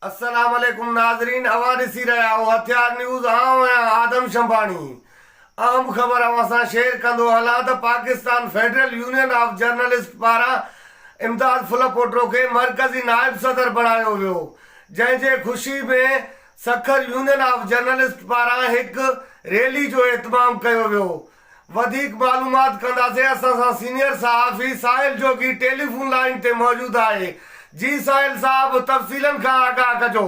अस्सलाम वालेकुम नाजरीन, आवाज़ ॾिसी रहिया हो हथियार न्यूज़। आदम शंभाणी। अहम ख़बर असां शेयर कंदो हलां त Pakistan federal union of journalist पारां इमदाद फुलपोटो खे मरकज़ी नायब सदर बणायो वियो, जंहिंजे ख़ुशी में सखर यूनियन ऑफ जर्नलिस्ट पारां हिकु रैली जो एहतमाम कयो वियो। वधीक मालूमात कंदासीं असां सां सीनियर सहाफ़ी साहिल जोगी टेलीफोन लाइन ते मौजूदु आहे। जी साहिल साहब, तफ़सीलन खां आगाह कजो।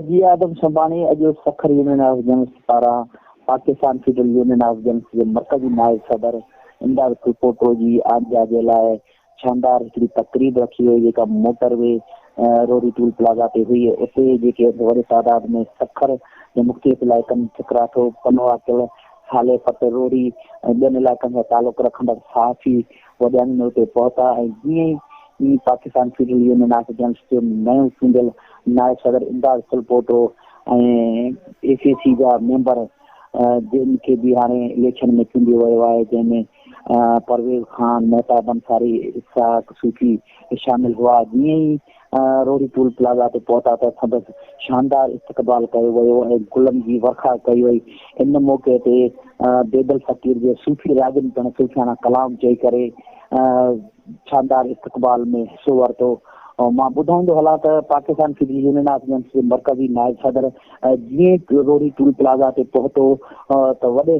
जी आदम शंभाणी अॼु सखर यूनियन ऑफ जर्नलिस्ट पारां Pakistan federal union of journalist जे मरकज़ी नायब सदर इमदाद फुलपोटो जी आज्ञा जे लाइ शानदार हिकिड़ी तक़रीब रखी वई, जेका मोटरवे रोरी टूल प्लाज़ा ते हुई। उते जेके वॾे तादाद में सखर जे मुख़्तलिफ़ इलाइक़नि चकराठो पनवाकल हाले पट रोरी ऐं ॿियनि इलाइक़नि सां तालुक़ रखंदड़ सहाफ़ी वॾनि में उते पहुता ऐं जीअं ई Pakistan federal union of journalist जो नयो चूंडियल नायब सदर इमदाद फुलपोटो ऐं ACC जा मेंबर जिनखे बि हाणे इलेक्शन में चूंडियो वियो आहे, जंहिंमें परवेज़ खान, मेहताब अंसारी, इसहाक सूफ़ी शामिल हुआ। जीअं ई रोरी टूल प्लाज़ा ते पहुता त संदसि शानदार इस्तक़बाल कयो वियो ऐं गुलनि जी वर्खा कई वई। इन मौक़े ते बेदल फ़कीर जे सूफ़ी रागनि पिणु सूफ़ियाना कलाम चई करे शानदार इस्तक़बाल में हिसो वरितो। मां ॿुधाईंदो हलां त Pakistan federal union of journalist जे मरकज़ी नायब सदर जीअं रोरी टूल प्लाज़ा ते पहुतो त वॾे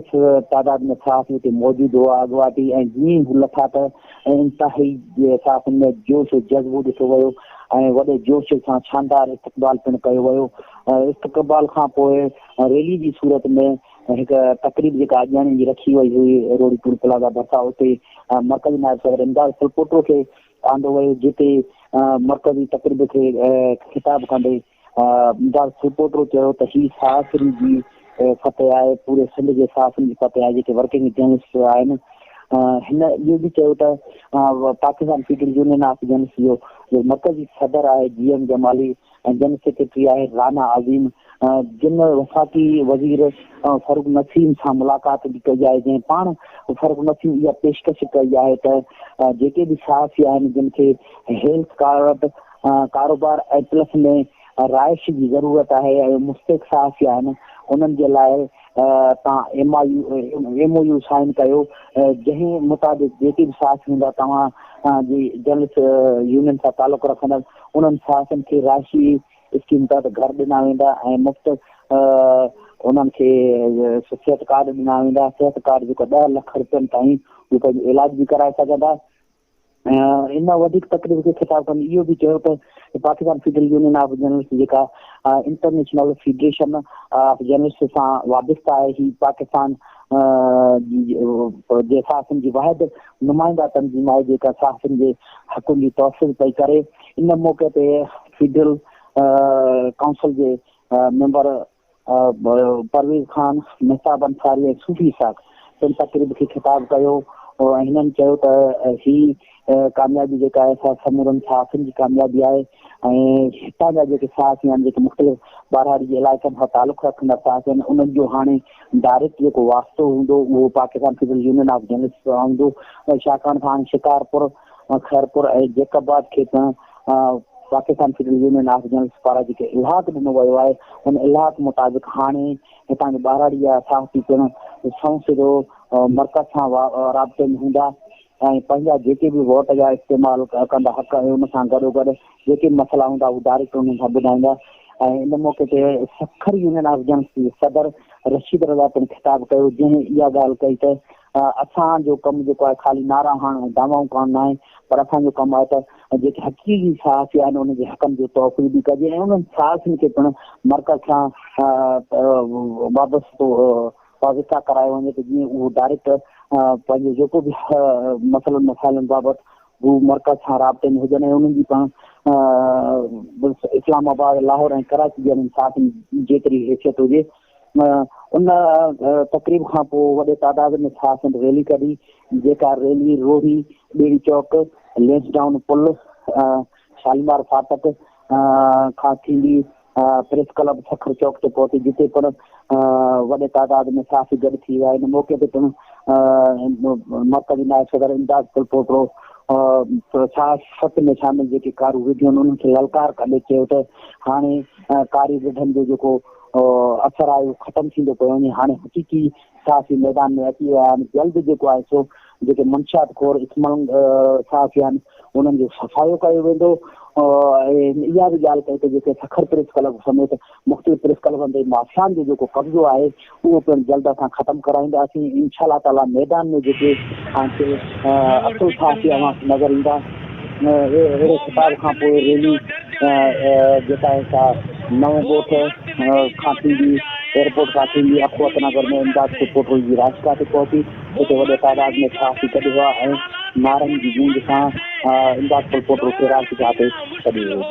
तादाद में सहाफ़ी हुते मौजूदु हुआ अॻुवाटी, ऐं जीअं हू लथा त इंतिहाई सहाफ़ियुनि में जोश जज़्बो ॾिठो वियो ऐं वॾे जोश सां शानदार इस्तक़बाल पिणु कयो वियो। इस्तक़बाल खां पोइ रैली जी सूरत में हिकु तक़रीब जेका अॼाणी जी रखी वई हुई रोरी टूल प्लाज़ा भरिसां, उते मरकज़ी नायब सदर इमदाद फुलपोटो खे आंदो वियो, जिते मरकज़ी तक़रीब खे ख़िताब कंदे इमदाद फुलपोटो चयो त ही सहाफ़ियुनि जी फतह आहे, पूरे सिंध जे सहाफ़ियुनि जी फतह आहे जेके वर्किंग जर्नलिस्ट आहिनि। हिन इहो बि चयो त Pakistan federal union of journalist जो मरकज़ी सदर आहे GM जमाली ऐं जनरल सेक्रेटरी आहे राना अज़ीम, जिन वफ़ाक़ी वज़ीर फ़ारूक नसीम सां मुलाक़ात बि कई आहे, जंहिं पाण फ़ारूक नसीम इहा पेशकश कई आहे त जेके बि सहाफ़ी आहिनि जिन खे हेल्थ कार्ड कारोबार ऐं प्लस में राइश जी ज़रूरत आहे ऐं मुस्तक़ सहाफ़ी आहिनि, उन्हनि जे लाइ तव्हां MOU साइन कयो, जंहिं मुताबिक़ जेके बि सहाफ़ी हूंदा तव्हां जी जर्नलिस्ट यूनियन सां तालुक़ रखंदड़ उन्हनि सहाफ़ियुनि खे राशि स्कीम तहत घर ॾिना वेंदा ऐं मुफ़्त उन्हनि खे सिहत कार्ड ॾिना वेंदा। सिहत कार्ड जेको 10 लख रुपयनि ताईं उहे पंहिंजो इलाज बि कराए सघंदा। इन वधीक तकलीफ़ खे ख़िताब कंदे इहो बि चयो त Pakistan federal union of journalist जेका इंटरनेशनल फेडरेशन ऑफ जर्नलिस्ट सां वाबस्ता आहे, ही पाकिस्तान जे सहाफ़ियुनि जी वाहिद नुमाइंदा तंज़ीम आहे जेका सहाफ़ियुनि जे हक़ुनि जी तौसील पई करे। इन मौक़े ते फेडरल काउंसिल जे मेंबर परवेज़ खान, मेहताब अंसारी ऐं सूफ़ी इसहाक इन तक़रीब खे ख़िताब कयो ऐं हिननि चयो त ही कामयाबी जेका आहे असां समूरनि सहाफ़ियुनि जी कामयाबी आहे ऐं हितां जा जेके सहाफ़ी आहिनि जेके मुख़्तलिफ़ ॿारहाड़ी जे इलाइक़नि सां तालुक़ रखंदा सहाफ़ी आहिनि, उन्हनि जो हाणे डायरेक्ट जेको वास्तो हूंदो उहो Pakistan federal union of journalist सां हूंदो, छाकाणि त हाणे शिकारपुर, खैरपुर ऐं जैकबाद खे त Pakistan federal union of journalist पारां जेके इलाक़ ॾिनो वियो आहे, उन इलाक़ मुताबिक़ हाणे हितां जो ॿारहाड़ी जा सहाफ़ी पिणु सिधो मरकज़ सां राब्ते में हूंदा ऐं पंहिंजा जेके बि वोट जा इस्तेमालु कंदा हक़ आहे उन सां गॾोगॾु जेके बि मसइला हूंदा उहे डायरेक्ट उन्हनि सां ॿुधाईंदा। ऐं इन मौक़े ते सखर यूनियन ऑफ जर्नलिस्ट सदर रशीद रज़ा पिणु ख़िताब कयो, जंहिं इहा ॻाल्हि कई त असांजो कमु जेको आहे ख़ाली नारा हणणु ऐं दावाऊं करणु न आहे, पर असांजो कमु आहे त जेके हक़ीक़ी सहाफ़ी आहिनि उनजे हक़नि जो तौफ़ील बि कजे ऐं उन्हनि सहाफ़ियुनि खे पिणु मरकज़ सां वाबस्ता करायो वञे त जीअं उहो डायरेक्ट पंहिंजो जेको बि मसइलनि मसाइलनि बाबति हू मरकज़ सां राब्ते में हुजनि ऐं उन्हनि जी पाण इस्लामाबाद, लाहौर ऐं कराची जे सहाफ़ियुनि जेतिरी हैसियत हुजे। उन तक़रीब खां पोइ वॾे तादाद में सहाफ़ियुनि रैली कढी, जेका रैली रोही ॿेड़ी चौक, लेंसडाउन पुल, शालीमार फाटक खां थींदी प्रेस क्लब सखर चौक ते पहुती, जिते पिणु वॾे तादाद में सहाफ़ी गॾु थी विया। इन मौक़े ते पिणु मरकज़ी नायब सदर इमदाद फुलपोटो सत में शामिल जेके कारूं विधियूं आहिनि उन्हनि खे ललकार कढे चयो त हाणे कारी ॾिढनि जो जेको असर आहे उहो ख़तमु थींदो पियो वञे। हाणे हक़ीक़ी सहाफ़ी मैदान में अची विया आहिनि। जल्द जेको आहे सो जेके मंशात खोर इस्माइल सहाफ़ी आहिनि उन्हनि जो सफ़ायो कयो वेंदो। इहा बि ॻाल्हि कई त जेके सखर प्रेस क्लब समेत मुख़्तलिफ़ प्रेस क्लबनि ते माफ़ियान जो जेको कब्ज़ो आहे उहो पिणु जल्द असां ख़तमु कराईंदासीं। इंशाअल्लाह ताला मैदान में जेके तव्हांखे असुल सहाफ़ी अवां नज़र ईंदा। अहिड़े खिताब खां पोइ रैली जेका आहे सा नव ॻोठ खां थींदी, एयरपोर्ट खां थींदी, अखवत नगर में इमदाद रिपोर्टर जी राजका ते पहुती। हिते वॾे तादाद में सहाफ़ी गॾु हुआ ऐं नारनि जी गूंज सां इमदाद रिपोर्टर खे राजका ते छॾी वियो।